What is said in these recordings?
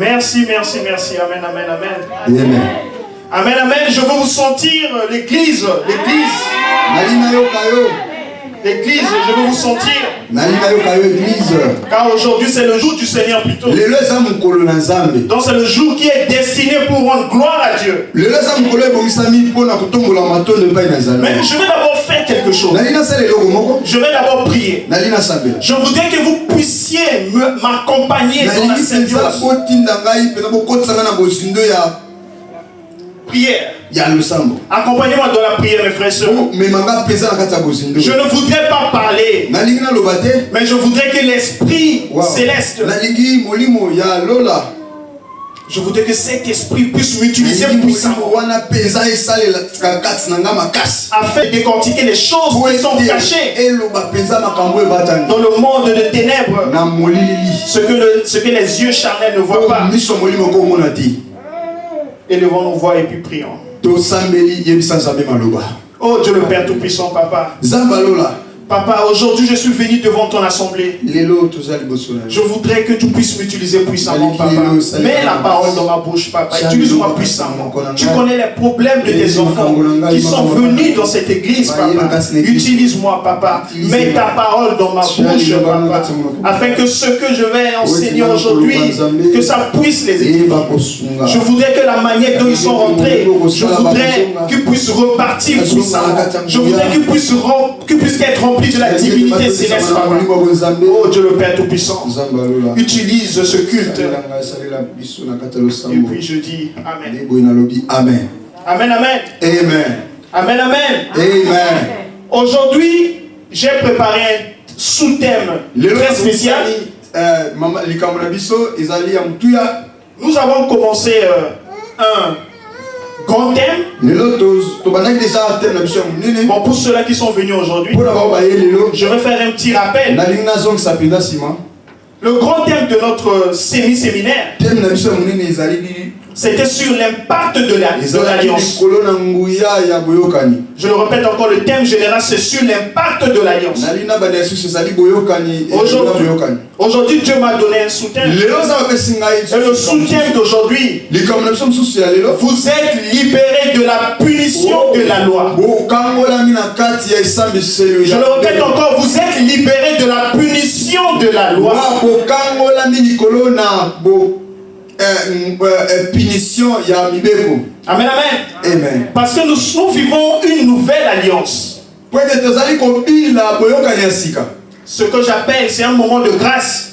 Merci, merci, merci. Amen, amen, amen. Amen. Amen, amen. Je veux vous sentir l'église. L'église, je veux vous sentir. Car aujourd'hui c'est le jour du Seigneur plutôt. Donc c'est le jour qui est destiné pour rendre gloire à Dieu. Mais je vais d'abord faire quelque chose. Je vais d'abord prier. Je voudrais que vous puissiez m'accompagner dans la symbiose. Prière. Accompagnez-moi dans la prière, mes frères et sœurs. Je ne voudrais pas parler, mais je voudrais que l'Esprit céleste, je voudrais que cet esprit puisse m'utiliser puissamment afin de décortiquer les choses qui sont cachées dans le monde de ténèbres, ce que les yeux charnels ne voient pas. Élevons nos voix et puis prions. Oh Dieu le Père Tout-Puissant, Papa. Papa, aujourd'hui je suis venu devant ton assemblée. Je voudrais que tu puisses m'utiliser puissamment, Papa. Mets la parole dans ma bouche, Papa. Utilise-moi puissamment. Tu connais les problèmes de tes enfants qui sont venus dans cette église, Papa. Utilise-moi, Papa. Mets ta parole dans ma bouche, Papa. Afin que ce que je vais enseigner aujourd'hui, que ça puisse les édifier. Je voudrais que la manière dont ils sont rentrés, je voudrais qu'ils puissent repartir puissamment. Je voudrais qu'ils puissent être remplis de la divinité céleste, Papa. Oh Dieu le Père Tout-Puissant, utilise ce culte. Et puis je dis Amen. Amen, amen. Amen, amen. Aujourd'hui, j'ai préparé un sous-thème très spécial. Nous avons commencé un grand thème. Bon, pour ceux-là qui sont venus aujourd'hui, je vais faire un petit rappel. Le grand thème de notre séminaire, c'était sur l'impact de l'alliance. Je le répète encore, le thème général, c'est sur l'impact de l'alliance. Aujourd'hui, Dieu m'a donné un sous-thème. Et le sous-thème d'aujourd'hui, vous êtes libérés de la punition de la loi. Je le répète encore, vous êtes libérés de la punition de la loi. Amen, amen. Parce que nous vivons une nouvelle alliance. Ce que j'appelle, c'est un moment de grâce.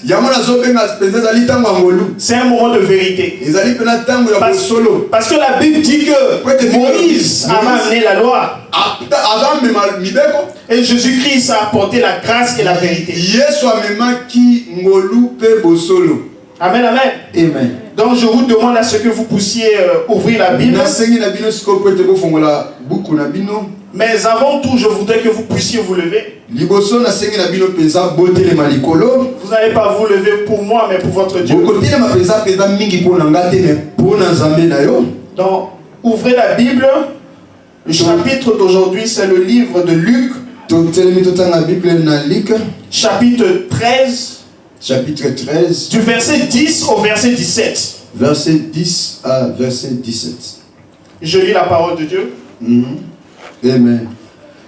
C'est un moment de vérité. Parce que la Bible dit que Moïse a amené la loi. Et Jésus-Christ a apporté la grâce et la vérité. Amen, amen. Donc je vous demande à ce que vous puissiez ouvrir la Bible. Mais avant tout, je voudrais que vous puissiez vous lever. Vous n'allez pas vous lever pour moi, mais pour votre Dieu. Donc, ouvrez la Bible. Le chapitre d'aujourd'hui, c'est le livre de Luc. Chapitre 13. Du verset 10 au verset 17. Verset 10 à verset 17. Je lis la parole de Dieu. Amen.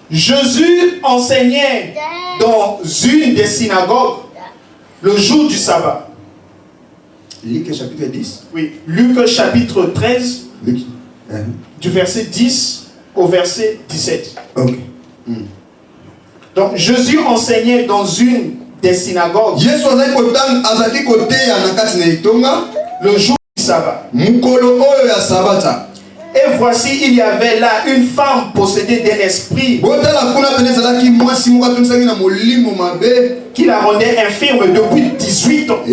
Jésus enseignait dans une des synagogues le jour du sabbat. Luc chapitre 10. Oui, Luc chapitre 13. Du verset 10 au verset 17. Ok. Donc Jésus enseignait dans une des synagogues le jour du sabbat. Et voici, il y avait là une femme possédée d'un esprit qui la rendait infirme depuis 18 ans.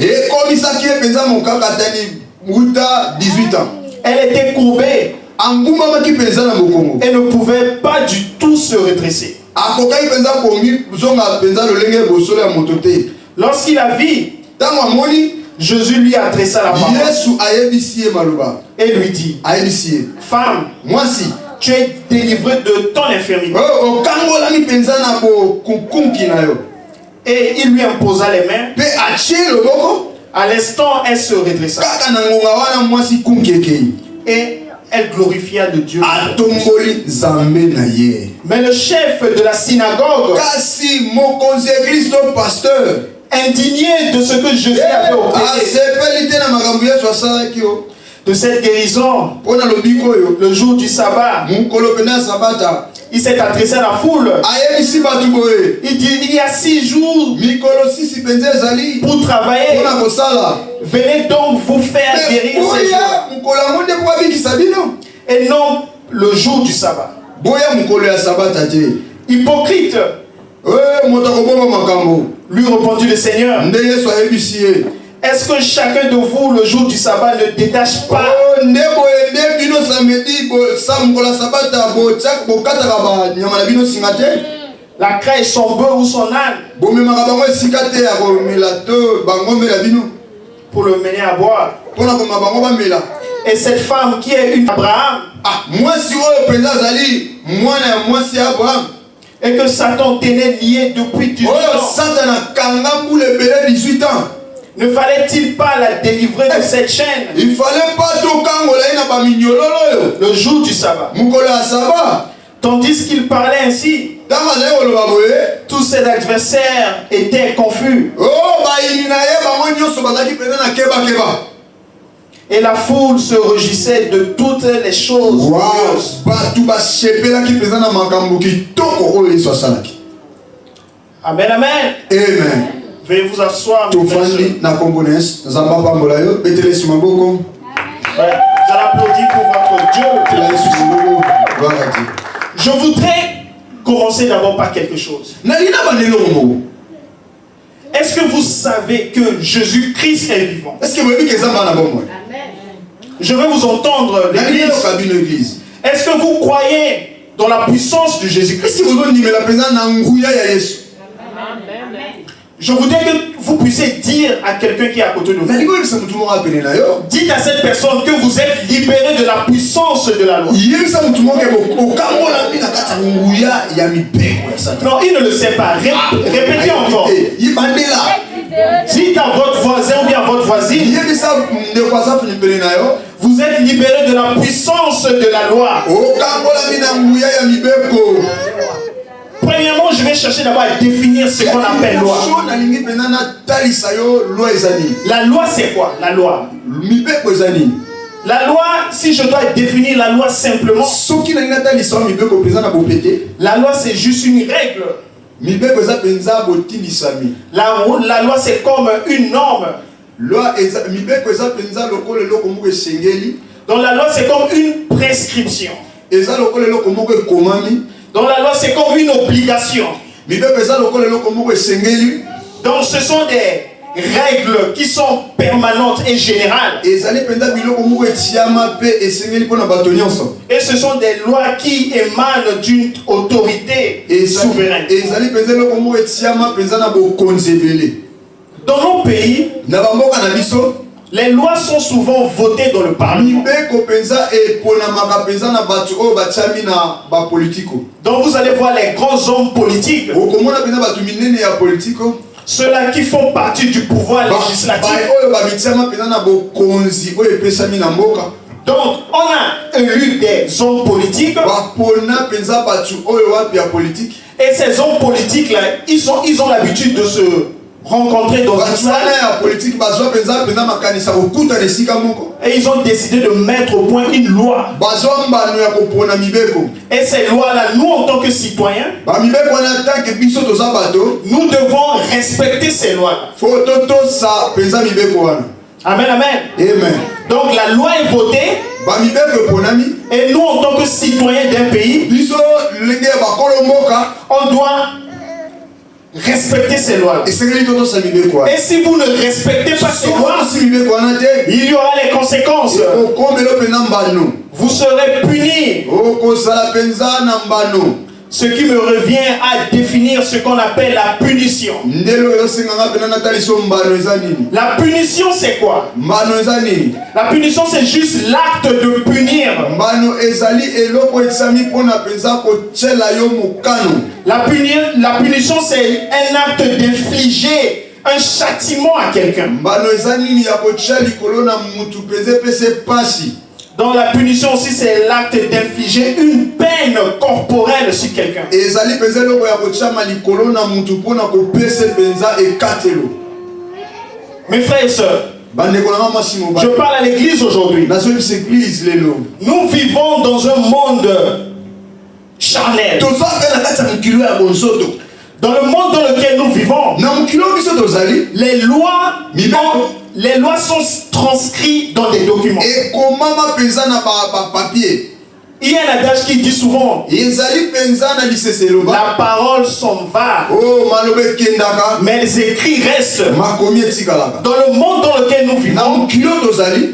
Elle était courbée et ne pouvait pas du tout se redresser. Lorsqu'il a vu, Jésus lui adressa la parole et lui dit: Femme, tu es délivrée de ton infirmité. Et il lui imposa les mains. À l'instant, elle se redressa. Et elle glorifia le Dieu. Mais le chef de la synagogue, indigné de ce que Jésus avait opéré, de cette guérison, le jour du sabbat, il s'est adressé à la foule. Il dit, il y a 6 jours pour travailler. Venez donc vous faire guérir ces jours. Et non le jour du sabbat. Hypocrite. Lui répondit le Seigneur. Est-ce que chacun de vous, le jour du sabbat, ne détache pas la crèche, son bœuf ou son âne pour le mener à boire? Et cette femme qui est une Abraham, et que Satan tenait lié depuis 18 ans, ne fallait-il pas la délivrer de cette chaîne il fallait pas le jour du sabbat? Tandis qu'il parlait ainsi, tous ses adversaires étaient confus. Et la foule se réjouissait de toutes les choses. Amen, amen. Amen. Veuillez vous asseoir. Vous allez applaudir pour votre Dieu. Je voudrais commencer d'abord par quelque chose. Est-ce que vous savez que Jésus-Christ est vivant? Je vais vous entendre, l'Église. Est-ce que vous croyez dans la puissance de Jésus-Christ? Je voudrais que vous puissiez dire à quelqu'un qui est à côté de vous, dites à cette personne que vous êtes libéré de la puissance de la loi. Non, il ne le sait pas. Répétez encore. Dites à votre voisin ou bien à votre voisine, vous êtes libéré de la puissance de la loi. Premièrement, je vais chercher d'abord à définir ce qu'on appelle loi. La loi, c'est quoi? La loi. La loi, si je dois définir la loi simplement, la loi, c'est juste une règle. La loi, c'est comme une norme. Donc la loi, c'est comme une prescription. Donc la loi, c'est comme une obligation. Donc ce sont des règles qui sont permanentes et générales. Et ce sont des lois qui émanent d'une autorité souveraine. Dans nos pays, les lois sont souvent votées dans le Parlement. Donc vous allez voir les grands hommes politiques, ceux-là qui font partie du pouvoir législatif. Donc on a élu des hommes politiques. Et ces hommes politiques-là, ils ont l'habitude de se rencontrer dans une salle. Et ils ont décidé de mettre au point une loi. Et ces lois-là, nous en tant que citoyens, nous devons respecter ces lois. Amen, amen. Donc la loi est votée. Et nous en tant que citoyens d'un pays, on doit respectez ces lois. Et si vous ne respectez pas ces lois, il y aura les conséquences. Vous serez punis. Ce qui me revient à définir ce qu'on appelle la punition. La punition, c'est quoi? La punition, c'est juste l'acte de punir. La punition, c'est un acte d'infliger un châtiment à quelqu'un. Dans la punition aussi, c'est l'acte d'infliger une peine corporelle sur quelqu'un. Mes frères et sœurs, je parle à l'église aujourd'hui. Nous vivons dans un monde charnel. Dans le monde dans lequel nous vivons, les lois sont transcrites dans des documents. Il y a un adage qui dit souvent: la parole s'en va, mais les écrits restent. Dans le monde dans lequel nous vivons,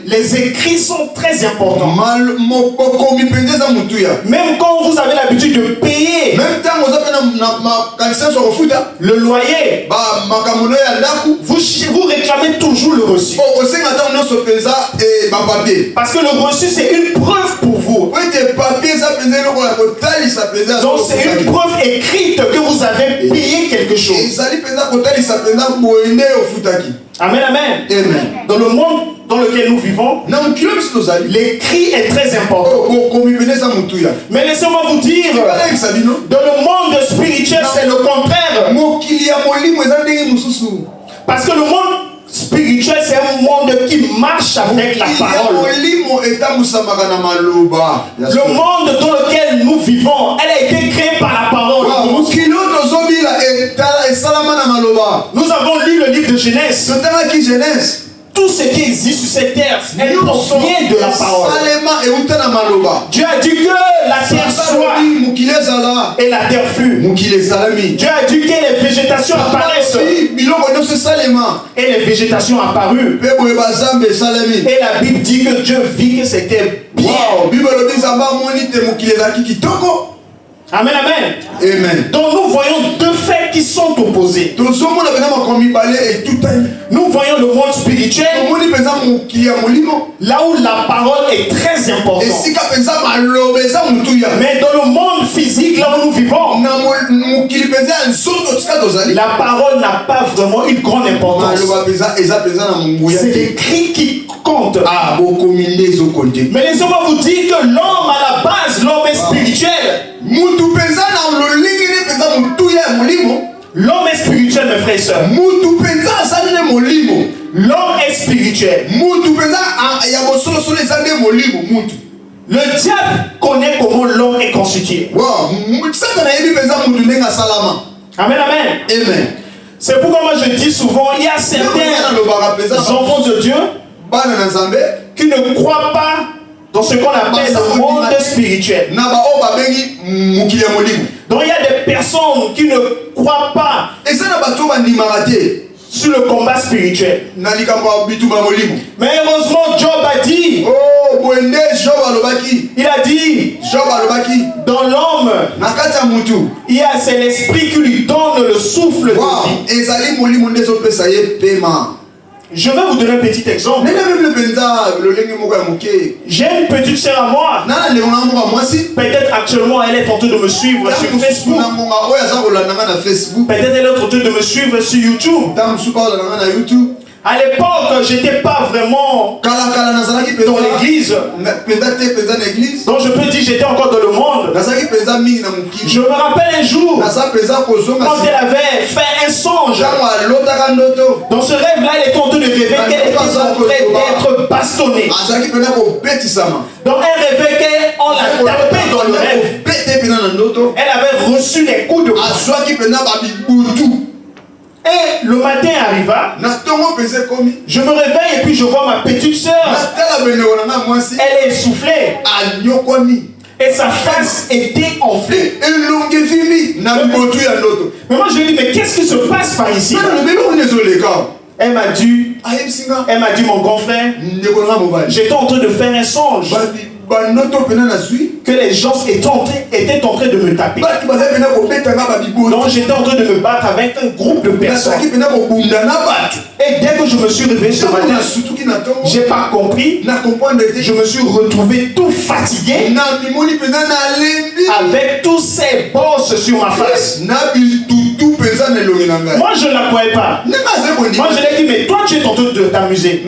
les écrits sont très importants. Même quand vous avez l'habitude de payer le loyer, vous réclamez toujours le reçu. Parce que le reçu, c'est une preuve pour vous. Donc c'est une preuve écrite que vous avez payé quelque chose. Amen, amen. Dans le monde dans lequel nous vivons, l'écrit est très important. Mais laissez-moi vous dire, dans le monde spirituel, c'est le contraire. Parce que le monde spirituel, c'est un monde qui marche avec la parole. Le monde dans lequel nous vivons, elle a été créée par la parole. Nous avons lu le livre de Genèse. Tout ce qui existe sur cette terre, elle provient de la parole. Dieu a dit que la terre soit et la terre fut. Dieu a dit que les végétations apparaissent et les végétations apparues. Et la Bible dit que Dieu vit que c'était bien. Amen, amen. Amen. Donc nous voyons deux faits qui sont opposés. Nous voyons le monde spirituel, là où la parole est très importante. Mais dans le monde physique, là où nous vivons, la parole n'a pas vraiment une grande importance. C'est l'écrit qui compte. Mais laissez-moi vous dire que l'homme, à la base, l'homme est spirituel. L'homme est spirituel, mes frères et sœurs. L'homme est spirituel. Le diable connaît comment l'homme est constitué. Amen, amen. C'est pourquoi moi je dis souvent, il y a certains enfants de Dieu qui ne croient pas dans ce qu'on appelle le monde spirituel. Donc il y a des personnes qui ne croient pas sur le combat spirituel. Mais heureusement, Job a dit, il a dit, dans l'homme, c'est l'esprit qui lui donne le souffle de vie. Je vais vous donner un petit exemple. J'ai une petite sœur à moi. Peut-être actuellement elle est en train de me suivre sur Facebook. Peut-être elle est en train de me suivre sur YouTube. À l'époque, j'étais pas vraiment dans l'église. Donc je peux dire j'étais encore dans le monde. Je me rappelle un jour, quand elle avait fait un songe. Dans ce rêve-là, elle était en train de rêver qu'elle était en train d'être bastonnée. Donc elle rêvait qu'on la tapait dans le rêve. Elle avait reçu des coups de poing. Et le matin arriva, je me réveille et puis je vois ma petite sœur. Elle est essoufflée. Et sa face était enflée. Mais moi je lui ai dit, mais qu'est-ce qui se passe par ici? Elle m'a dit, mon grand frère, j'étais en train de faire un songe que les gens étaient en train de me taper. Donc j'étais en train de me battre avec un groupe de personnes. Et dès que je me suis réveillé ce matin, j'ai pas compris. Je me suis retrouvé tout fatigué avec tous ces bosses sur ma face. Moi, je ne la croyais pas. Moi, je l'ai dit, mais toi, tu es en train de t'amuser.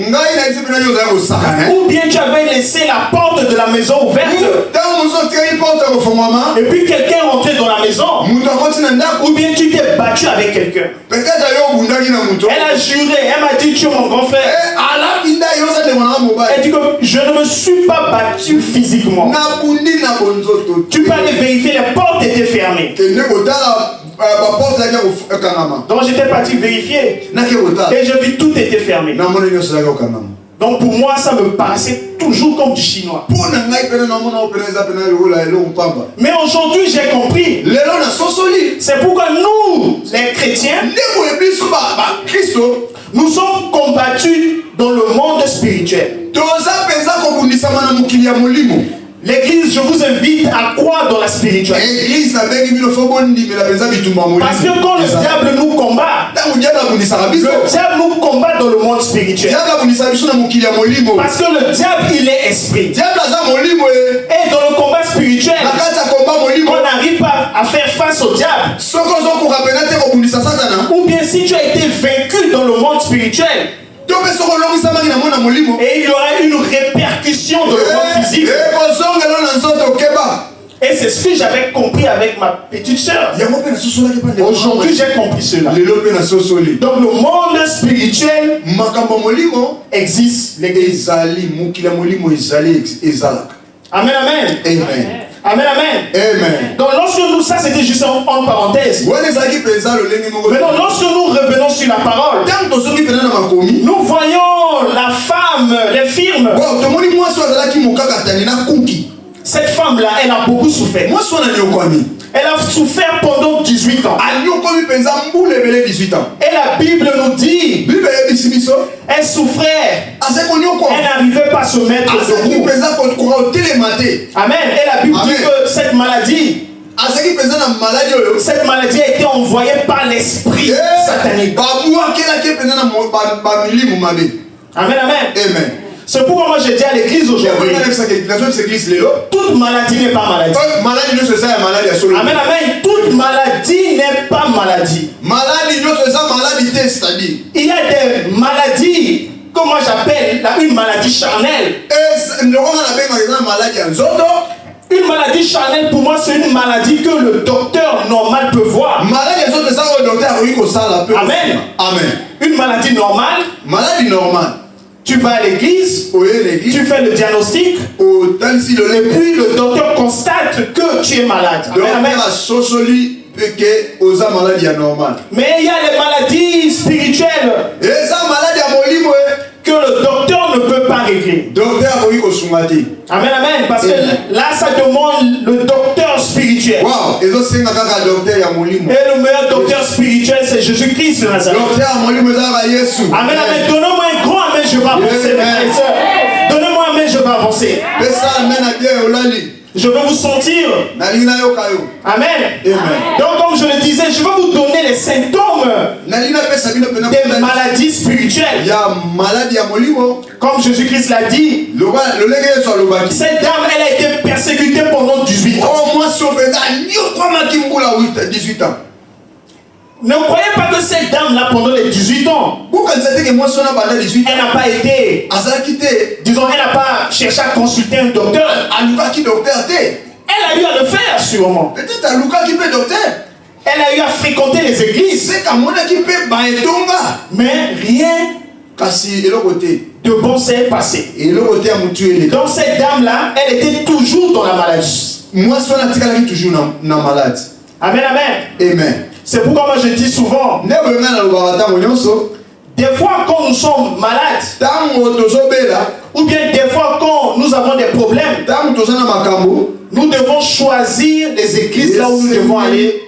Ou bien tu avais laissé la porte de la maison ouverte. Et puis quelqu'un est rentré dans la maison. Ou bien tu t'es battu avec quelqu'un. Elle a juré, elle m'a dit, tu es mon grand frère. Elle dit que je ne me suis pas battu physiquement. Tu peux aller vérifier, les portes étaient fermées. Donc j'étais parti vérifier. Et je vis tout était fermé. Donc pour moi, ça me paraissait toujours comme du chinois. Mais aujourd'hui, j'ai compris. C'est pourquoi nous, les chrétiens, nous sommes combattus dans le monde spirituel. L'église, je vous invite à croire dans la spiritualité. Parce que quand le diable nous combat, le diable nous combat dans le monde spirituel. Parce que le diable, il est esprit. Et dans le combat spirituel, on n'arrive pas à faire face au diable. Ou bien si tu as été vaincu dans le monde spirituel, et il y aura une répercussion dans le monde physique. Et c'est ce que j'avais compris avec ma petite sœur. Aujourd'hui, j'ai compris cela. Donc le monde spirituel existe. Amen, amen. Amen, amen. Amen. Donc lorsque nous, ça c'était juste en parenthèse. Maintenant, lorsque nous revenons sur la parole, nous voyons la femme, l'infirme. Cette femme-là, elle a beaucoup souffert. Elle a souffert pendant 18 ans. Et la Bible nous dit, elle souffrait. Elle n'arrivait pas à se mettre debout. Amen. Et la Bible dit que cette maladie a été envoyée par l'esprit satanique. Amen, amen. C'est pourquoi moi je dis à l'église aujourd'hui, toute maladie n'est pas maladie. Amen, amen. Toute maladie n'est pas maladie. Il y a des maladies que moi j'appelle une maladie charnelle. Une maladie charnelle pour moi c'est une maladie que le docteur normal peut voir. Amen. Une maladie normale. Tu vas à l'église, tu fais le diagnostic, et puis le docteur constate que tu es malade. Amen. Mais il y a les maladies spirituelles que le docteur ne peut pas régler. Amen, amen. Parce que là, ça demande le docteur spirituel. Et le meilleur docteur spirituel, c'est Jésus-Christ de Nazareth. Amen, amen. Donnez-moi un grand amen, je vais avancer, mes frères et sœurs. Donnez-moi un amen, je vais avancer. Je vais vous sentir. Amen. Donc, comme je le disais, je vais vous donner les symptômes des maladies spirituelles. Comme Jésus-Christ l'a dit, cette dame, elle a été persécutée pendant 18 ans. Ne croyez pas que cette dame-là, pendant les 18 ans, elle n'a pas été, disons, elle n'a pas cherché à consulter un docteur. Elle a eu à le faire, sûrement. Elle a eu à fréquenter les églises. Mais rien de bon s'est passé. Donc cette dame-là, elle était toujours dans la maladie. Amen, amen. C'est pourquoi moi je dis souvent, des fois quand nous sommes malades, ou bien des fois quand nous avons des problèmes, nous devons choisir les églises là où nous devons aller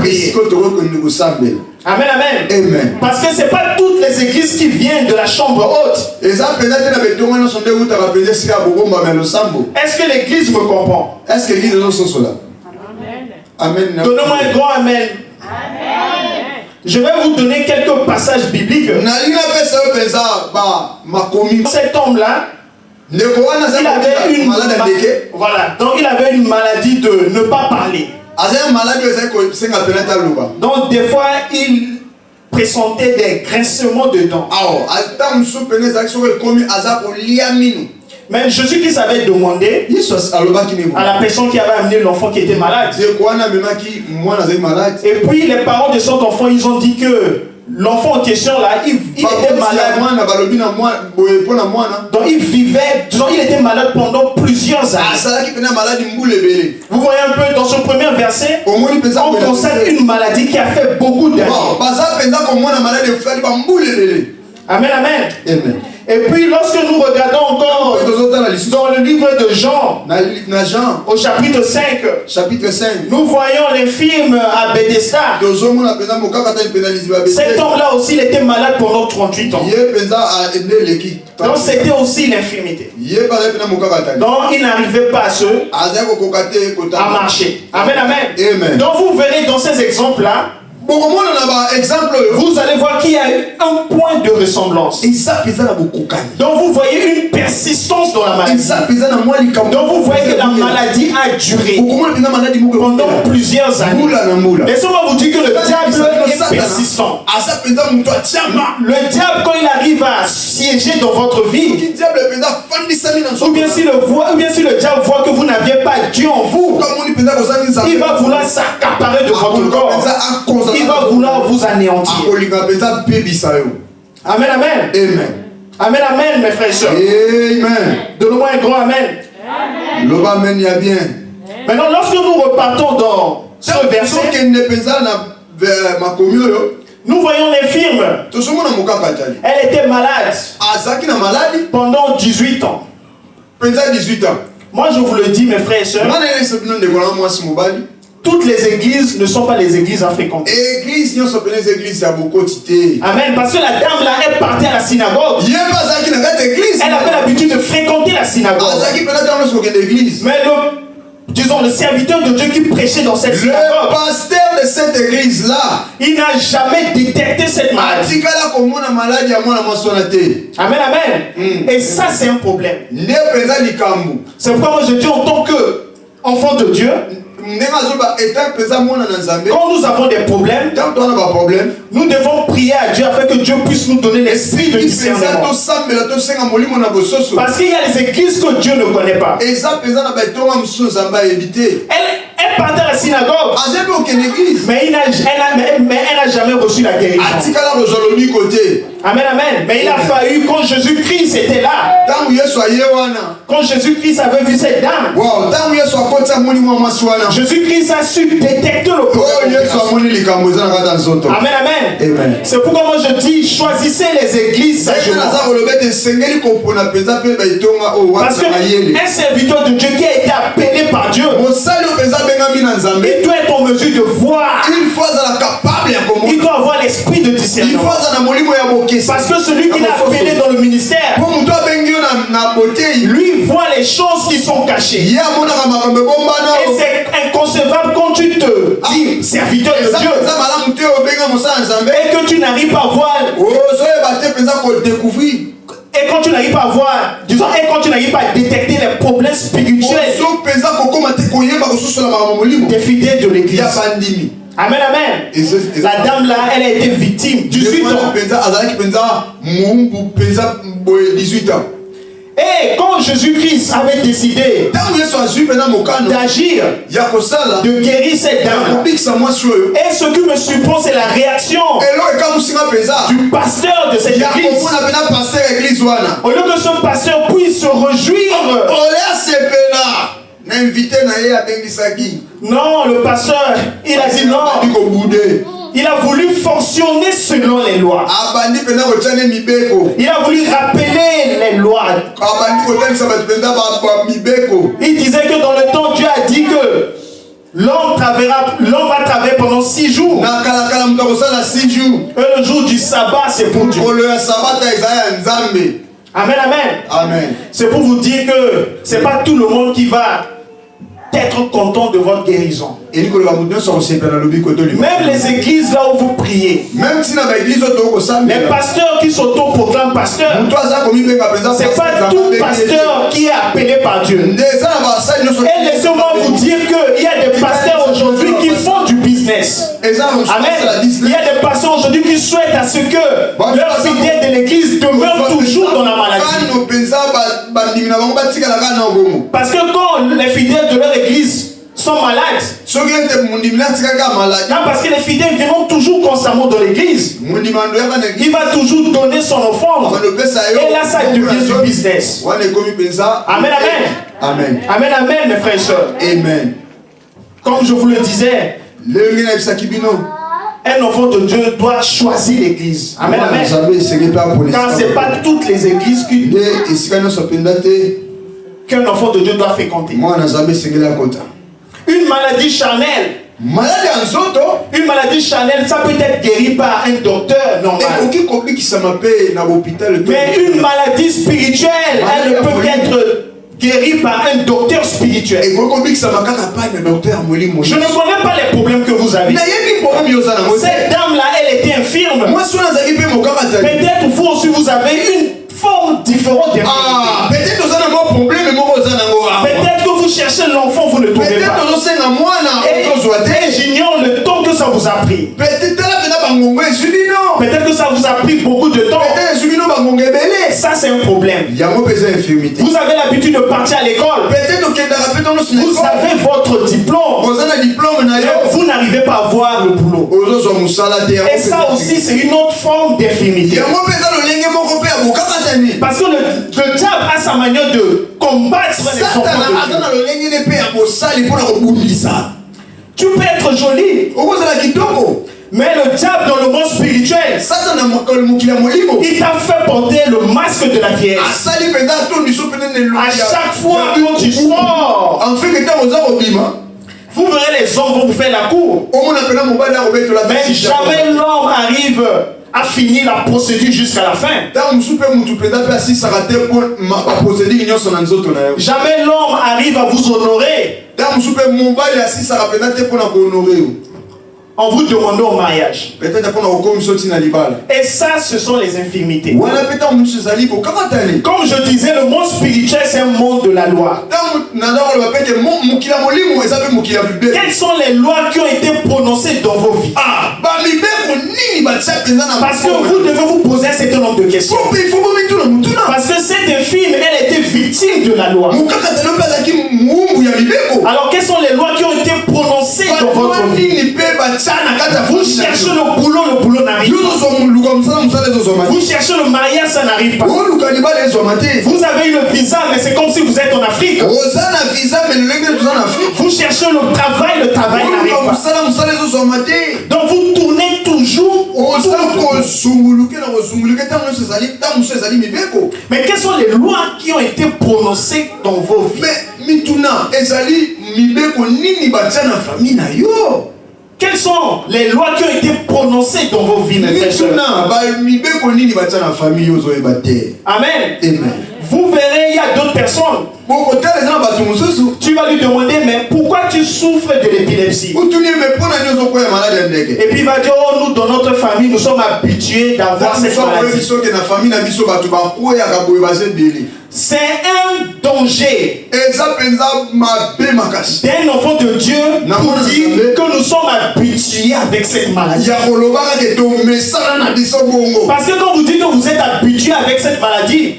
prier. Amen, amen. Parce que ce n'est pas toutes les églises qui viennent de la chambre haute. Est-ce que l'église me comprend? Amen. Donnez-moi un grand amen. Je vais vous donner quelques passages bibliques. Cet homme-là, il avait une maladie de ne pas parler. Donc des fois, il pressentait des grincements de dents. Mais Jésus-Christ avait demandé à la personne qui avait amené l'enfant qui était malade. Et puis les parents de cet enfant, ils ont dit que l'enfant en question là, il était malade. Donc il vivait, disons, il était malade pendant plusieurs années. Vous voyez un peu dans ce premier verset, on constate une maladie qui a fait beaucoup d'années. Amen, amen. Amen. Et puis lorsque nous regardons encore dans le livre de Jean, au chapitre 5, nous voyons l'infirme à Bethesda. Cet homme-là aussi, il était malade pendant 38 ans. Donc c'était aussi l'infirmité. Donc il n'arrivait pas à marcher. Amen, amen. Donc vous verrez dans ces exemples-là, vous allez voir qu'il y a un point de ressemblance. Donc vous voyez une persistance dans la maladie. Donc vous voyez que la maladie a duré pendant plusieurs années. Laissez-moi vous dire que le diable est persistant. Le diable, quand il arrive à siéger dans votre vie, ou bien si le diable voit que vous n'aviez pas Dieu en vous, il va vouloir s'accaparer de votre corps. Il va vouloir vous anéantir. Amen, amen. Amen, amen, mes frères et sœurs. Amen. Donnez-moi un grand amen. Amen, il y a bien. Maintenant, lorsque nous repartons dans ce verset, nous voyons l'infirme. Elle était malade pendant 18 ans. Moi, je vous le dis, mes frères et sœurs, toutes les églises ne sont pas les églises à fréquenter. Amen. Parce que la dame là, elle partait à la synagogue. Elle avait l'habitude de fréquenter la synagogue. Mais le serviteur de Dieu qui prêchait dans cette synagogue, le pasteur de cette église là, il n'a jamais détecté cette maladie. Amen, amen. Et ça, c'est un problème. C'est pourquoi moi je dis en tant qu'enfant de Dieu, quand nous avons des problèmes, nous devons prier à Dieu afin que Dieu puisse nous donner l'esprit de discernement. Parce qu'il y a des églises que Dieu ne connaît pas. Elle partait à la synagogue, mais elle n'a jamais reçu la guérison. Amen, amen. Mais il a fallu quand Jésus-Christ était là. Quand Jésus-Christ avait vu cette dame, Jésus-Christ a su détecter le problème. Amen, amen. C'est pourquoi moi je dis, choisissez les églises sagement. Parce qu'un serviteur de Dieu qui a été appelé par Dieu, il doit être en mesure de voir. Il doit avoir l'esprit de discernement. Parce que celui qui l'a appelé dans le ministère, lui voit les choses qui sont cachées. Et c'est inconcevable quand tu te dis serviteur de Dieu et que tu n'arrives pas à voir. Et quand tu n'arrives pas à voir, disons, et quand tu n'arrives pas à détecter les problèmes spirituels des fidèles de l'église. Amen, amen. La dame là, elle a été victime. 18 ans. Et quand Jésus-Christ avait décidé d'agir, de guérir cette dame, et ce qui me surprend, c'est la réaction du pasteur de cette église. Au lieu que ce pasteur puisse se réjouir, non, le pasteur, il a dit non. Il a voulu fonctionner selon les lois. Il a voulu rappeler les lois. Il disait que dans le temps, Dieu a dit que l'homme va travailler pendant 6 jours. Et le jour du sabbat, c'est pour Dieu. Amen, amen. C'est pour vous dire que ce n'est pas tout le monde qui va être content de votre guérison. Même les églises là où vous priez, les pasteurs qui s'auto-proclament pasteurs, c'est pas tout pasteur qui est appelé par Dieu. Et laissez-moi vous dire qu'il y a des pasteurs aujourd'hui Amen. Il y a des pasteurs aujourd'hui qui souhaitent à ce que leurs fidèles de l'église demeurent toujours dans la maladie. Parce que quand les fidèles de leur église sont malades, non, parce que les fidèles viennent toujours constamment dans l'église, il va toujours donner son offrande, et là ça devient du business. Amen, amen. Amen. Amen, amen, mes frères et sœurs. Amen. Comme je vous le disais, un enfant de Dieu doit choisir l'église. Amen, amen. Car ce n'est pas toutes les églises qu'un enfant de Dieu doit fréquenter. Une maladie charnelle. Une maladie charnelle, ça peut être guéri par un docteur normal. Mais une maladie spirituelle, elle ne peut être guérie par un docteur spirituel. Je ne connais pas les problèmes que vous avez. Cette dame-là, elle était infirme. Peut-être vous aussi, vous avez une forme différente d'infirmité. Peut-être que vous cherchez l'enfant, vous ne trouvez pas. Et j'ignore le temps que ça vous a pris. Peut-être que ça vous a pris beaucoup de temps. Ça, c'est un problème. Vous avez l'habitude de partir à l'école. Vous avez votre diplôme. Vous n'arrivez pas à avoir le boulot. Et ça aussi, c'est une autre forme d'infirmité. Parce que le diable a sa manière de combattre les enfants de Dieu. Tu peux être joli, mais le diable dans le monde spirituel, il t'a fait porter le masque de la vieillesse. À chaque fois que tu sors, vous verrez les hommes vont vous faire la cour. Mais jamais l'homme arrive à finir la procédure jusqu'à la fin. Jamais l'homme arrive à vous honorer en vous demandant au mariage. Et ça, ce sont les infirmités. Comme je disais, le monde spirituel, c'est un monde de la loi. Quelles sont les lois qui ont été prononcées dans vos vies? Parce que vous devez vous poser un certain nombre de questions. Parce que cette infirme, elle était victime de la loi. Alors, quelles sont les lois qui ont été prononcées dans votre vie? Vous cherchez le boulot n'arrive pas. Vous cherchez le mariage, ça n'arrive pas. Vous avez eu le visa, mais c'est comme si vous êtes en Afrique. Vous cherchez le travail n'arrive pas. Donc vous tournez toujours. Mais quelles sont les lois qui ont été prononcées dans vos vies? Quelles sont les lois qui ont été prononcées dans vos vies, mes frères et sœurs? Amen. Vous verrez, il y a d'autres personnes. Tu vas lui demander, mais pourquoi tu souffres de l'épilepsie? Et puis il va dire, oh, nous dans notre famille, nous sommes habitués d'avoir cette maladie. C'est un danger d'un enfant de Dieu pour dire que nous sommes habitués avec cette maladie. Parce que quand vous dites que vous êtes habitués avec cette maladie,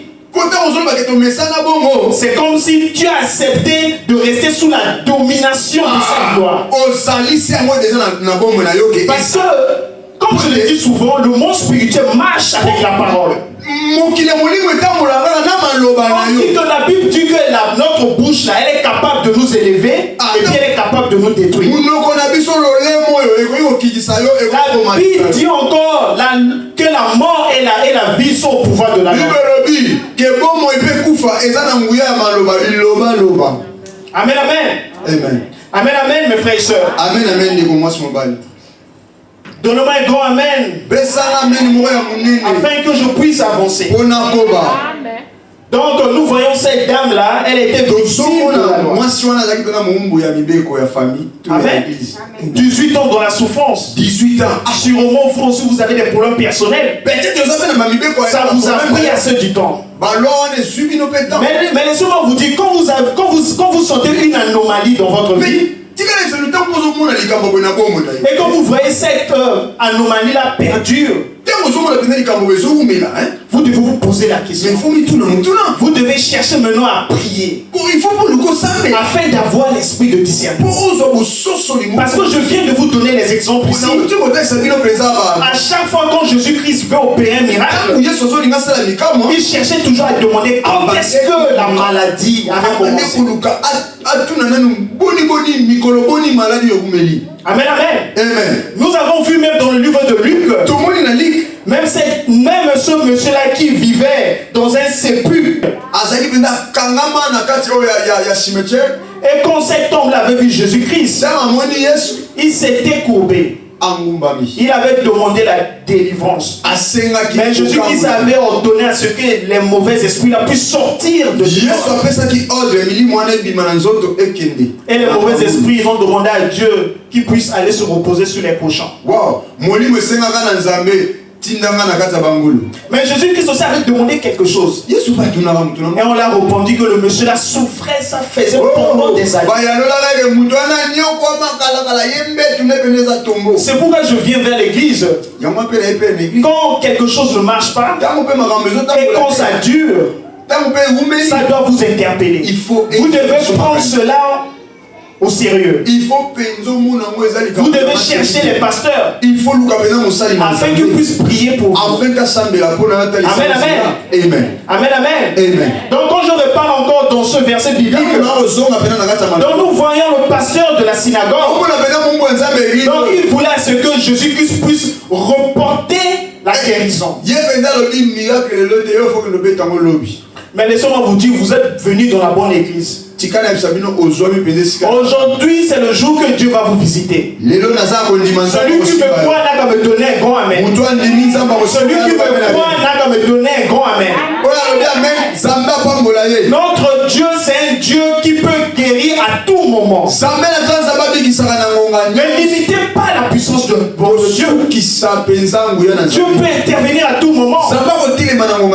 c'est comme si tu as accepté de rester sous la domination de cette loi. Parce que, comme je le dis souvent, le monde spirituel marche avec la parole. On dit que la Bible dit que notre bouche là, elle est capable de nous élever et puis elle est capable de nous détruire. La Bible dit encore que la mort et la vie sont au pouvoir de la langue. Amen, amen. Amen, amen, mes frères et sœurs. Amen, amen. Donnez-moi un grand amen. Afin que je puisse avancer. Donc nous voyons cette dame-là, elle était victime de la loi. Amen. 18 ans dans la souffrance. 18 ans. Sûrement vous aussi vous avez des problèmes personnels. Ça vous a pris assez du temps. Mais laissez-moi vous dire, quand vous sentez une anomalie dans votre vie, Et quand vous voyez cette anomalie-là perdure, vous devez vous poser la question. Vous devez chercher maintenant à prier afin d'avoir l'esprit de discernement. Parce que je viens de vous donner les exemples ici. À chaque fois quand Jésus-Christ veut opérer un miracle, il cherchait toujours à demander quand est-ce que la maladie avait commencé. Amen, amen. Nous avons vu même dans le livre de Luc, même ce monsieur-là qui vivait dans un sépulcre, et quand cet homme avait vu Jésus-Christ, il s'était courbé. Il avait demandé la délivrance. Mais Jésus-Christ avait ordonné à ce que les mauvais esprits puissent sortir de lui. Et les mauvais esprits, ils ont demandé à Dieu qu'ils puissent aller se reposer sur les cochons. Mais Jésus-Christ aussi avait demandé quelque chose. Et on l'a répondu que le monsieur là souffrait, ça faisait pendant des années. C'est pourquoi je viens vers l'église. Quand quelque chose ne marche pas, et quand ça dure, ça doit vous interpeller. Vous devez prendre cela au sérieux. Vous devez chercher les pasteurs afin qu'ils puissent prier pour vous. Amen, amen. Amen, amen. Donc quand je repars encore dans ce verset biblique, donc nous voyons le pasteur de la synagogue. Donc il voulait à ce que Jésus-Christ puisse reporter la guérison. Mais laissez-moi vous dire, vous êtes venus dans la bonne église. Aujourd'hui, c'est le jour que Dieu va vous visiter. Celui qui me croit n'a qu'à me donner un grand amen. Celui qui me croit n'a qu'à me donner un grand amen. Notre Dieu, c'est un Dieu qui peut guérir à tout moment. Ne limitez pas la puissance de votre Dieu. Dieu peut intervenir à tout moment.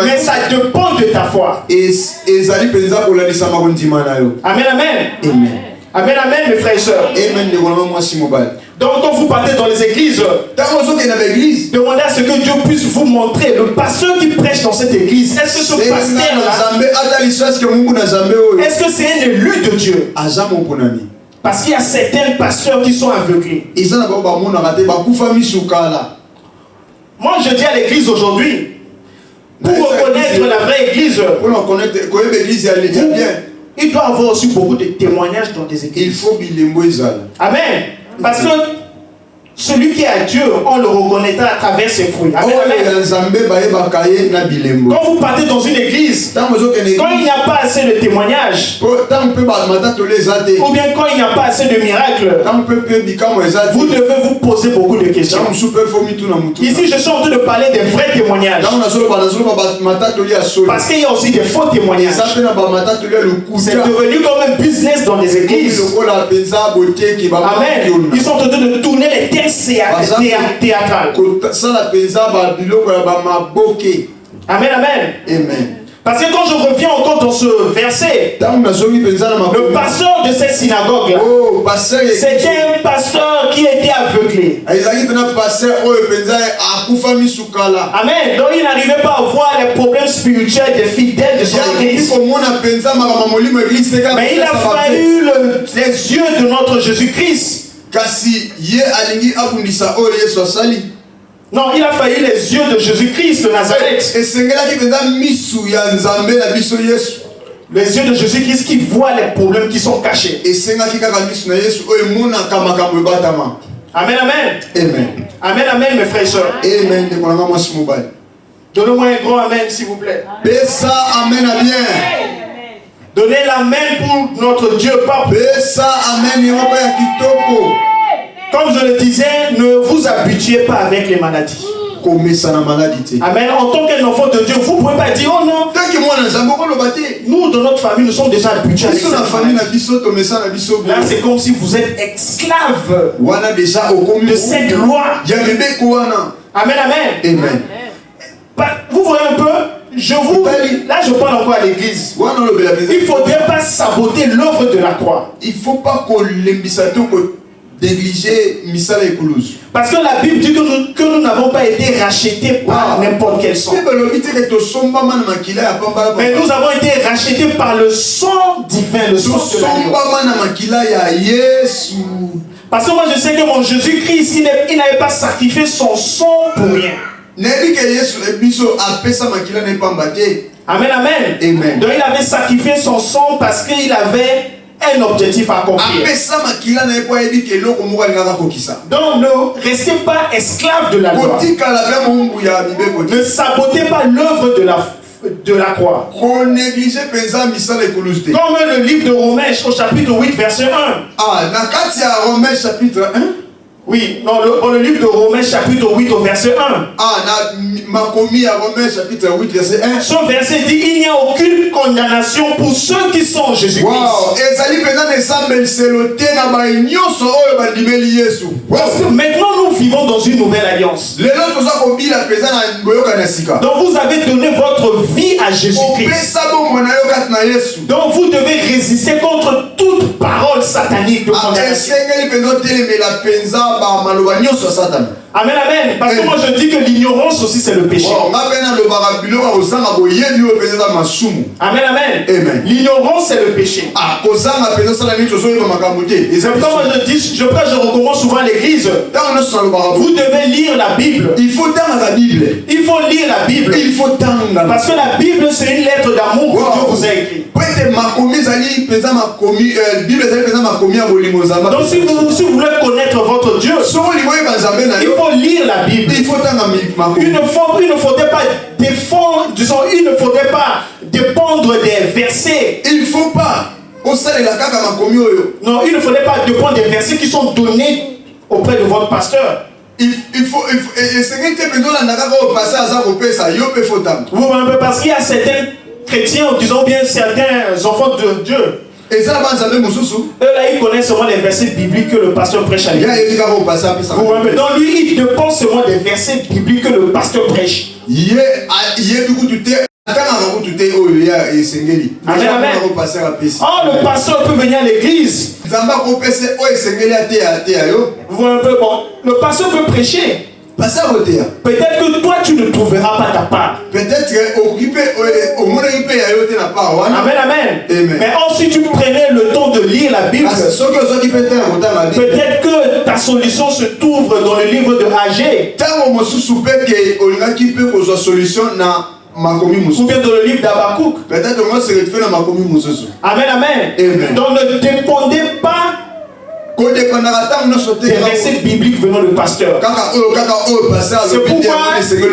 Mais ça dépend de ta foi. Amen, amen. Amen, amen, mes frères et sœurs. Donc, quand vous partez dans les églises, demandez à ce que Dieu puisse vous montrer le pasteur qui prêche dans cette église. Est-ce que ce pasteur-là, est-ce que c'est un élu de Dieu? Parce qu'il y a certains pasteurs qui sont aveuglés. Moi, je dis à l'église aujourd'hui, pour reconnaître la vraie église, il doit y avoir aussi beaucoup de témoignages dans des églises. Amen. Parce que celui qui est à Dieu, on le reconnaîtra à travers ses fruits. Amen, amen. Quand vous partez dans une église, quand il n'y a pas assez de témoignages, ou bien quand il n'y a pas assez de miracles, vous devez vous poser beaucoup de questions. Ici, je suis en train de parler des vrais témoignages. Parce qu'il y a aussi des faux témoignages. C'est devenu comme un business dans les églises. Amen. Ils sont en train de tourner les textes théâtrales. Amen, amen. Parce que quand je reviens encore dans ce verset, le pasteur de cette synagogue, c'était un pasteur qui était aveuglé. Amen. Donc il n'arrivait pas à voir les problèmes spirituels des fidèles de son église. Mais il a fallu les yeux de notre Jésus-Christ. Non, il a failli les yeux de Jésus-Christ de Nazareth. Les yeux de Jésus-Christ qui voient les problèmes qui sont cachés. Amen, amen. Amen, amen, mes frères et sœurs. Donnez-moi un grand amen, s'il vous plaît. Donnez l'amen pour notre Dieu, Papa. Comme je le disais, ne vous habituez pas avec les maladies. Amen. En tant qu'un enfant de Dieu, vous ne pouvez pas dire oh non. Nous, dans notre famille, nous sommes déjà habitués à ça. Là, c'est comme si vous êtes esclaves de cette loi. Amen, amen. Vous voyez un peu? Là, je parle encore à l'église. Il ne faudrait pas saboter l'œuvre de la croix. Il ne faut pas qu'on négliger misala ekuluzu. Parce que la Bible dit que nous n'avons pas été rachetés par n'importe quel sang. Mais nous avons été rachetés par le sang divin, le sang de l'agneau. Parce que moi je sais que mon Jésus-Christ, il n'avait pas sacrifié son sang pour rien. Amen, amen. Amen. Donc il avait sacrifié son sang parce qu'il avait un objectif à accomplir. Donc ne restez pas esclaves de la loi. Ne sabotez pas l'œuvre de la croix. Comme le livre de Romains au chapitre 8 verset 1. Romains chapitre 1. Oui, dans le livre de Romains chapitre 8 au verset 1. Romains chapitre 8 verset 1. Ce verset dit il n'y a aucune condamnation pour ceux qui sont en Jésus-Christ. Wow. Parce que maintenant nous vivons dans une nouvelle alliance. Donc vous avez donné votre vie à Jésus-Christ. Donc vous devez résister contre toute parole satanique de condamnation. Amen, amen. Parce que moi je dis que l'ignorance aussi c'est le péché. Amen, amen. L'ignorance c'est le péché. Et c'est pourquoi moi je recommence souvent à l'église. Vous devez lire la Bible. Il faut lire la Bible. Il faut lire la Bible. Il faut parce que la Bible c'est une lettre d'amour que Dieu vous a écrite. Donc si vous voulez connaître votre Dieu, il faut lire la Bible. Il ne faudrait pas défendre, disons, il ne faudrait pas dépendre des versets. Il ne faut pas. Non, il ne faudrait pas dépendre des versets qui sont donnés auprès de votre pasteur. Il faut vous voyez, parce qu'il y a certains chrétiens, disons bien certains enfants de Dieu. Et ça, eux là, ils connaissent seulement les versets bibliques que le pasteur prêche à l'église. Donc lui, il dépend seulement des versets bibliques que le pasteur prêche. Amen, amen. Oh, le pasteur peut venir à l'église. Vous voyez un peu, bon, le pasteur peut prêcher. Peut-être que toi tu ne trouveras pas ta part. Peut-être occupé Amen, amen. Mais si tu prenais le temps de lire la Bible, peut-être que ta solution se trouve dans le livre de Agé. Ou bien dans le livre d'Abakouk. Amen, amen. Donc ne dépendez pas des versets bibliques venant du pasteur. C'est pourquoi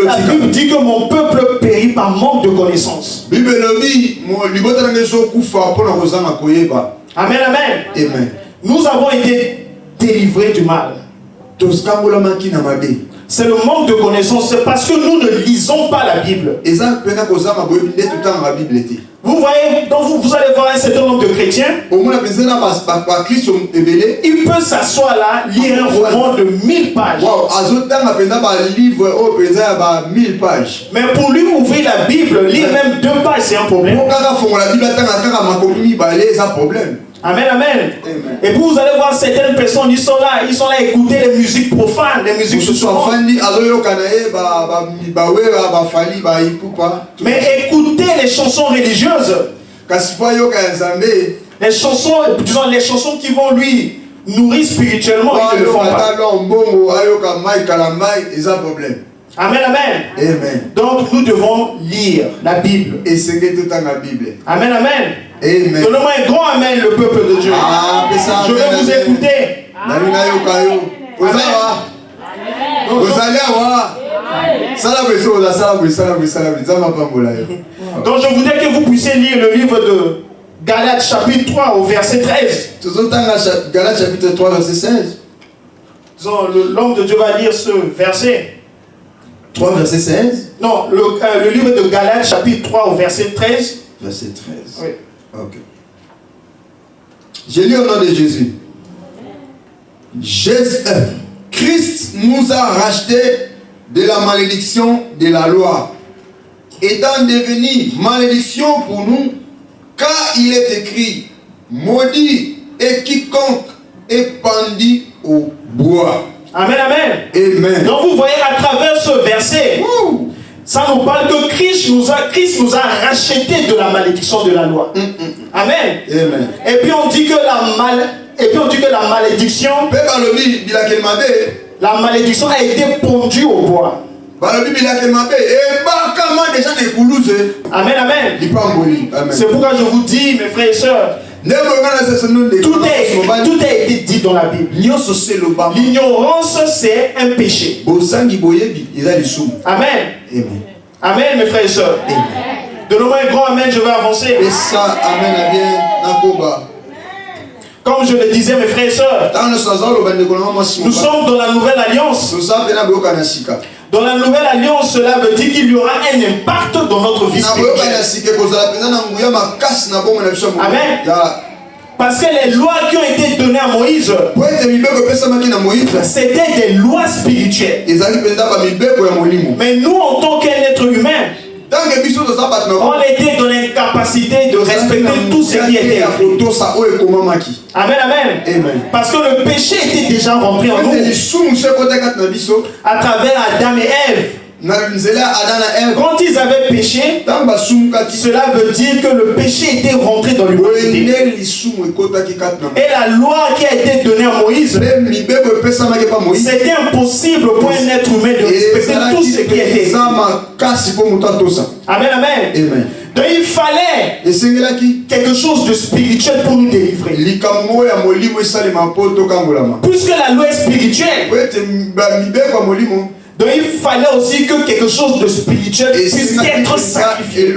la Bible dit que mon peuple périt par manque de connaissance. Amen, amen. Nous avons été délivrés du mal. C'est le manque de connaissance. C'est parce que nous ne lisons pas la Bible. Vous voyez, donc vous allez voir un certain nombre de chrétiens. Il peut s'asseoir là, lire un roman de 1000 pages. Mais pour lui ouvrir la Bible, lire même 2 pages, c'est un problème. Amen, amen. Et puis vous allez voir certaines personnes, ils sont là à écouter les musiques profanes, les musiques de ce monde. Mais écoutez les chansons religieuses. Les chansons, disons les chansons qui vont lui nourrir spirituellement, ils ne le font pas. Amen, amen. Donc nous devons lire la Bible. Amen, amen. Donnez-moi un grand amen, le peuple de Dieu. Je vais vous écouter. Donc je voudrais que vous puissiez lire le livre de Galates chapitre 3 au verset 13. Galates chapitre 3 verset 16. L'homme de Dieu va lire ce verset. 3 verset 16. Non, le livre de Galates chapitre 3 au verset 13. Verset 13. Oui. Ok. Je lis au nom de Jésus. Christ nous a rachetés de la malédiction de la loi, étant devenu malédiction pour nous, car il est écrit, maudit est quiconque est pendu au bois. Amen, amen. Amen. Donc vous voyez à travers ce verset, ça nous parle que Christ nous a racheté de la malédiction de la loi. Amen. Amen. Et puis on dit que la malédiction, la malédiction a été pondue au bois. Amen, amen. C'est pourquoi je vous dis, mes frères et sœurs, tout a été dit dans la Bible. L'ignorance, c'est un péché. Amen. Amen, mes frères et sœurs. Donnez-moi un grand amen, je vais avancer. Comme je le disais, mes frères et sœurs, nous sommes dans la nouvelle alliance. Dans la nouvelle alliance, cela veut dire qu'il y aura un impact dans notre vie spirituelle. Amen. Parce que les lois qui ont été données à Moïse, c'était des lois spirituelles. Mais nous, en tant qu'être humain, on était dans l'incapacité de respecter tout ce qui était écrit. Amen, amen. Parce que le péché était déjà rentré en nous à travers Adam et Ève. Quand ils avaient péché, cela veut dire que le péché était rentré dans l'humanité. Et la loi qui a été donnée à Moïse, c'était impossible pour un être humain de respecter tout ce qui était. Amen, amen. Donc il fallait quelque chose de spirituel pour nous délivrer. Puisque la loi est spirituelle, donc il fallait aussi que quelque chose de spirituel puisse être sacrifié.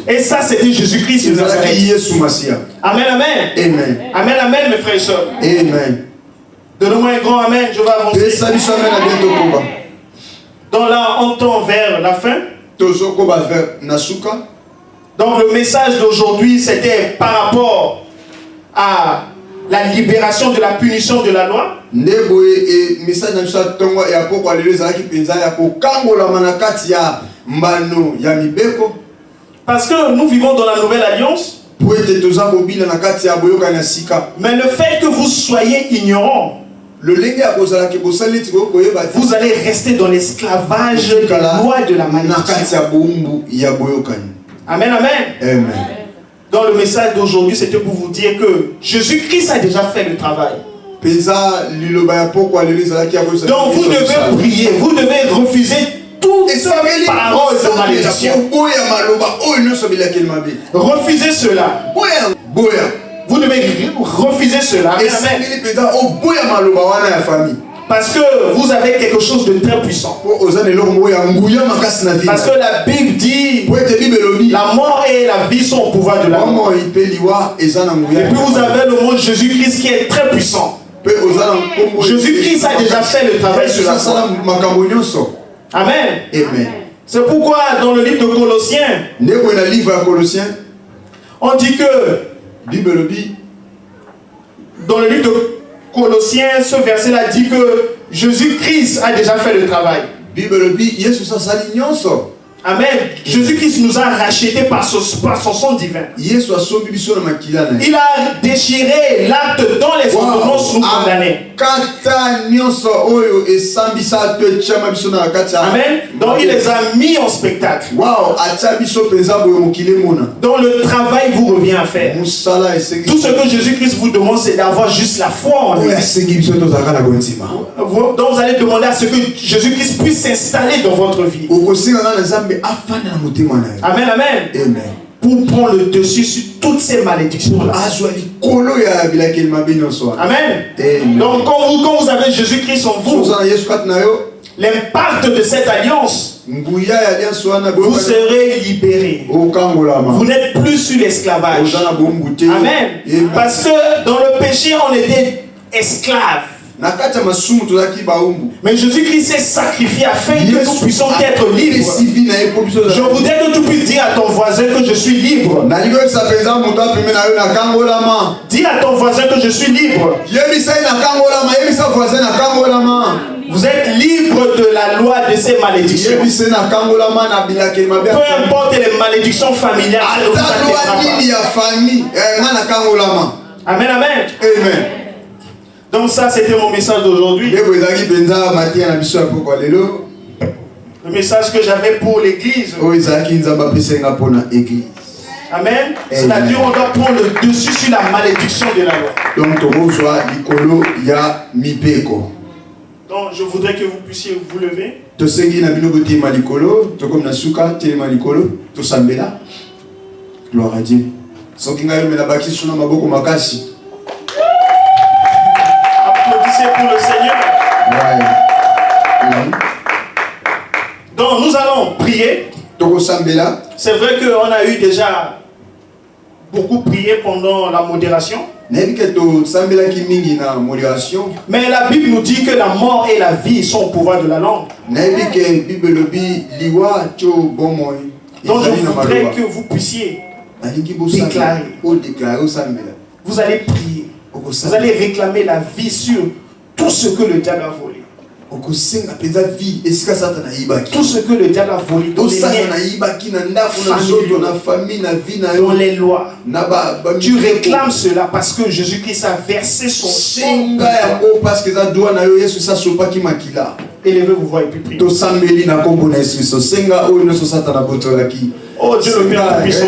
Et ça, c'était Jésus-Christ de Nazareth. Amen, amen. Amen, amen, mes frères et sœurs. Amen. Donnez-moi un grand amen, je vais avancer. Donc là, on tend vers la fin. Donc le message d'aujourd'hui, c'était par rapport à la libération de la punition de la loi. Parce que nous vivons dans la nouvelle alliance. Mais le fait que vous soyez ignorants, vous allez rester dans l'esclavage des lois de la malédiction. Amen, amen. Dans le message d'aujourd'hui, c'était pour vous dire que Jésus-Christ a déjà fait le travail. Donc vous devez prier, vous devez refuser toutes paroles de malédiction. Refusez cela. Vous devez refuser cela. Parce que vous avez quelque chose de très puissant. Parce que la Bible dit la mort et la vie sont au pouvoir de la mort. Et puis vous avez le mot Jésus-Christ qui est très puissant. Jésus-Christ a déjà fait le travail sur la croix. Amen. C'est pourquoi dans le livre de Colossiens, on dit que dans le livre de Colossiens, ce verset-là dit que Jésus-Christ a déjà fait le travail. Amen. Jésus-Christ nous a rachetés par son sang divin. Il a déchiré l'acte dont les ordonnances nous condamnaient. Amen. Donc il les a mis en spectacle. Donc le travail vous revient à faire. Tout ce que Jésus-Christ vous demande, c'est d'avoir juste la foi en lui. Donc vous allez demander à ce que Jésus-Christ puisse s'installer dans votre vie. Amen, amen. Pour prendre le dessus sur toutes ces malédictions-là. Amen. Donc quand vous avez Jésus-Christ en vous, l'impact de cette alliance, vous serez libérés. Vous n'êtes plus sur l'esclavage. Amen. Parce que dans le péché, on était esclaves. Mais Jésus-Christ s'est sacrifié afin que nous puissions être libres. Je voudrais que tu puisses dire à ton voisin que je suis libre. Dis à ton voisin que je suis libre. Vous êtes libre de la loi de ces malédictions. Peu importe les malédictions familiales. Amen, amen. Donc ça, c'était mon message d'aujourd'hui. Le message que j'avais pour l'église. Amen. C'est-à-dire on doit prendre le dessus sur la malédiction de la loi. Donc je voudrais que vous puissiez vous lever. Gloire à Dieu. Applaudissez pour le Seigneur. Donc nous allons prier. C'est vrai qu'on a eu déjà beaucoup prié pendant la modération. Mais la Bible nous dit que la mort et la vie sont au pouvoir de la langue. Donc je voudrais que vous puissiez déclarer. Vous allez prier. Vous allez réclamer la vie sur tout ce que le diable a volé. Tout ce que le diable a volé dans les liens, dans les lois. Tu réclames cela parce que Jésus-Christ a versé son sang. Élevez vos voix et puis priez. Oh Dieu le Père Tout-Puissant,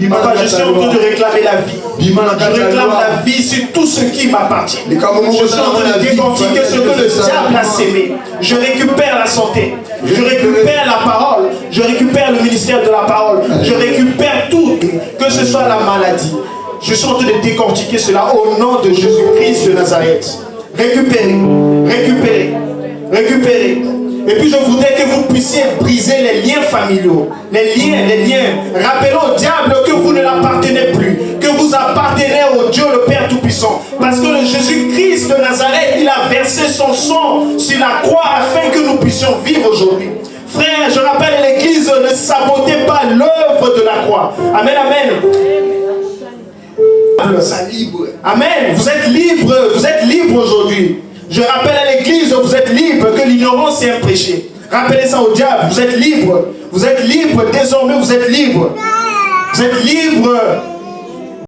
Papa, je suis en train de réclamer la vie. Je réclame la vie sur tout ce qui m'appartient. Je suis en train de décortiquer ce que le diable a sémé. Je récupère la santé. Je récupère la parole. Je récupère le ministère de la parole. Je récupère tout, que ce soit la maladie. Je suis en train de décortiquer cela au nom de Jésus-Christ de Nazareth. Récupérez, récupérez, récupérez. Et puis je voudrais que vous puissiez briser les liens familiaux. Les liens. Rappelez au diable que vous ne l'appartenez plus. Que vous appartenez au Dieu le Père Tout-Puissant. Parce que le Jésus-Christ de Nazareth, il a versé son sang sur la croix afin que nous puissions vivre aujourd'hui. Frère, je rappelle à l'église, ne sabotez pas l'œuvre de la croix. Amen, amen. Amen. Vous êtes libre aujourd'hui. Je rappelle à l'église, vous êtes libre, que l'ignorance est un péché. Rappelez ça au diable, vous êtes libre. Vous êtes libre, désormais vous êtes libre. Vous êtes libre